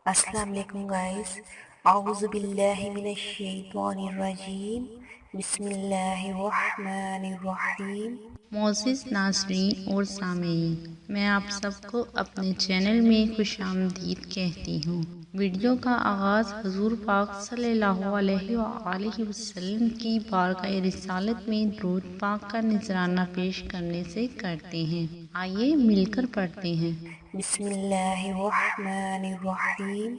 السلام علیکم گائز، اعوذ باللہ من الشیطان الرجیم، بسم اللہ الرحمن الرحیم۔ معزز ناظرین اور سامعین، میں آپ سب کو اپنے چینل میں خوش آمدید کہتی ہوں۔ ویڈیو کا آغاز حضور پاک صلی اللہ علیہ وآلہ وسلم کی بارگاہ رسالت میں درود پاک کا نذرانہ پیش کرنے سے کرتے ہیں۔ آئیے مل کر پڑھتے ہیں۔ بسم اللہ الرحمن الرحیم۔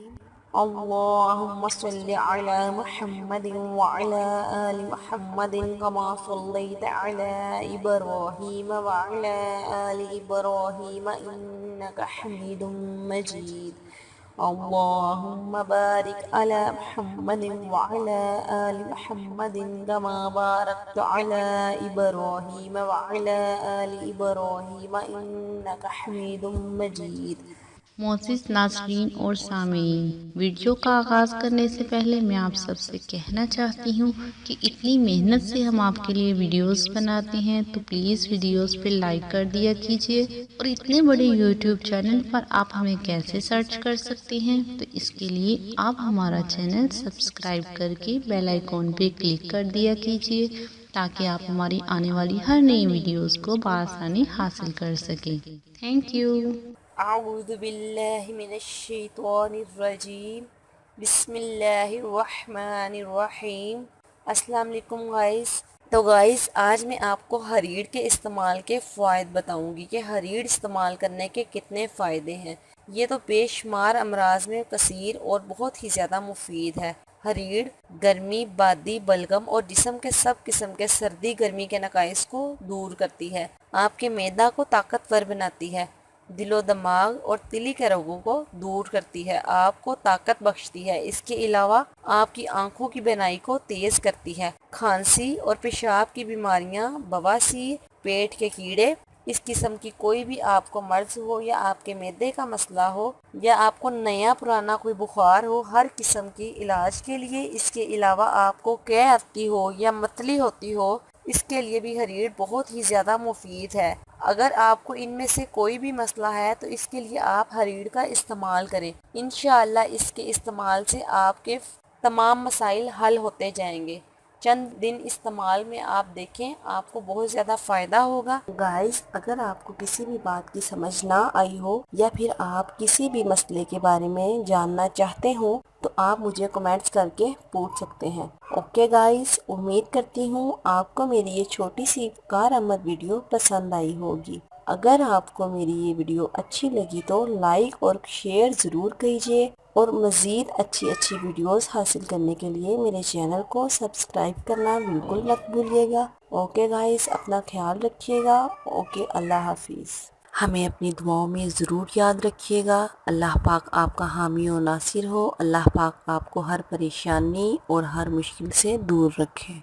اللہم صل علی محمد وعلی آل محمد کما صلیت علی ابراہیم وعلی آل ابراہیم انک حمید مجید۔ اللہم بارک علی محمد وعلی آل محمد کما بارکت علی ابراہیم وعلی آل ابراہیم انک حمید مجید۔ معزز ناظرین اور سامعین، ویڈیو کا آغاز کرنے سے پہلے میں آپ سب سے کہنا چاہتی ہوں کہ اتنی محنت سے ہم آپ کے لیے ویڈیوز بناتے ہیں تو پلیز ویڈیوز پہ لائک کر دیا کیجیے، اور اتنے بڑے یوٹیوب چینل پر آپ ہمیں کیسے سرچ کر سکتے ہیں، تو اس کے لیے آپ ہمارا چینل سبسکرائب کر کے بیل آئیکن پہ کلک کر دیا کیجیے تاکہ آپ ہماری آنے والی ہر نئی ویڈیوز کو بآسانی حاصل کر سکیں۔ Thank you. اعوذ باللہ من الشیطان الرجیم، بسم اللہ الرحمن الرحیم۔ السلام علیکم گائز۔ تو گائز آج میں آپ کو ہریڑ کے استعمال کے فوائد بتاؤں گی کہ ہریڑ استعمال کرنے کے کتنے فائدے ہیں۔ یہ تو بے شمار امراض میں کثیر اور بہت ہی زیادہ مفید ہے۔ ہریڑ گرمی، بادی، بلغم اور جسم کے سب قسم کے سردی گرمی کے نقائص کو دور کرتی ہے۔ آپ کے معدہ کو طاقتور بناتی ہے، دل و دماغ اور تلی کے روگوں کو دور کرتی ہے، آپ کو طاقت بخشتی ہے۔ اس کے علاوہ آپ کی آنکھوں کی بینائی کو تیز کرتی ہے۔ کھانسی اور پیشاب کی بیماریاں، بواسیر، پیٹ کے کیڑے، اس قسم کی کوئی بھی آپ کو مرض ہو یا آپ کے معدے کا مسئلہ ہو یا آپ کو نیا پرانا کوئی بخار ہو، ہر قسم کی علاج کے لیے، اس کے علاوہ آپ کو قے آتی ہو یا متلی ہوتی ہو، اس کے لیے بھی ہریڑ بہت ہی زیادہ مفید ہے۔ اگر آپ کو ان میں سے کوئی بھی مسئلہ ہے تو اس کے لیے آپ ہریڑ کا استعمال کریں۔ انشاءاللہ اس کے استعمال سے آپ کے تمام مسائل حل ہوتے جائیں گے۔ چند دن استعمال میں آپ دیکھیں، آپ کو بہت زیادہ فائدہ ہوگا۔ گائز اگر آپ کو کسی بھی بات کی سمجھ نہ آئی ہو یا پھر آپ کسی بھی مسئلے کے بارے میں جاننا چاہتے ہوں تو آپ مجھے کمنٹس کر کے پوچھ سکتے ہیں۔ اوکے گائز، امید کرتی ہوں آپ کو میری یہ چھوٹی سی کارآمد ویڈیو پسند آئی ہوگی۔ اگر آپ کو میری یہ ویڈیو اچھی لگی تو لائک اور شیئر ضرور کیجیے، اور مزید اچھی ویڈیوز حاصل کرنے کے لیے میرے چینل کو سبسکرائب کرنا بالکل مت بھولیے گا۔ اوکے گائز، اپنا خیال رکھیے گا۔ اوکے، اللہ حافظ۔ ہمیں اپنی دعاؤں میں ضرور یاد رکھیے گا۔ اللہ پاک آپ کا حامی و ناصر ہو۔ اللہ پاک آپ کو ہر پریشانی اور ہر مشکل سے دور رکھے۔